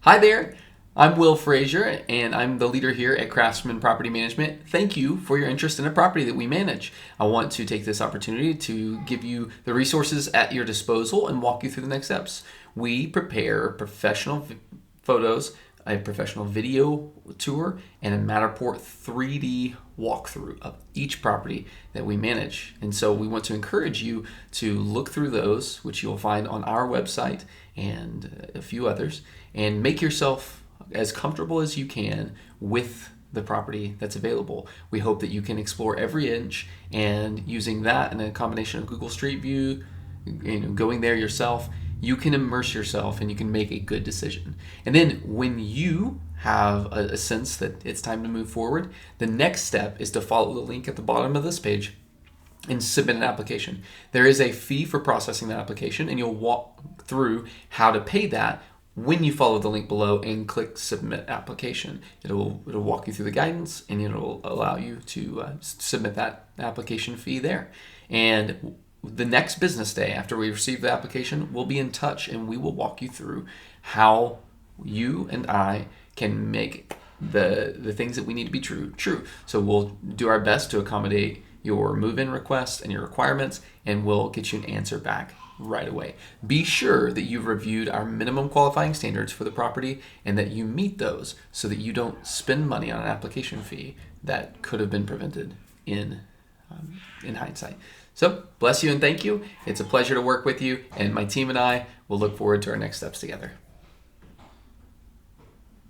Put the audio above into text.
Hi there, I'm Will Frazier, and I'm the leader here at Craftsman Property Management. Thank you for your interest in a property that we manage. I want to take this opportunity to give you the resources at your disposal and walk you through the next steps. We prepare professional photos, a professional video tour, and a Matterport 3D walkthrough of each property that we manage. And so we want to encourage you to look through those, which you'll find on our website and a few others, and make yourself as comfortable as you can with the property that's available. We hope that you can explore every inch, and using that in a combination of Google Street View, going there yourself, you can immerse yourself and you can make a good decision. And then when you have a sense that it's time to move forward, the next step is to follow the link at the bottom of this page and submit an application. There is a fee for processing that application, and you'll walk through how to pay that when you follow the link below and click submit application. It'll walk you through the guidance, and it'll allow you to submit that application fee there. And the next business day after we receive the application, we'll be in touch and we will walk you through how you and I can make the things that we need to be true. So we'll do our best to accommodate your move-in request and your requirements, and we'll get you an answer back right away. Be sure that you've reviewed our minimum qualifying standards for the property and that you meet those so that you don't spend money on an application fee that could have been prevented in hindsight. So bless you and thank you. It's a pleasure to work with you, and my team and I will look forward to our next steps together.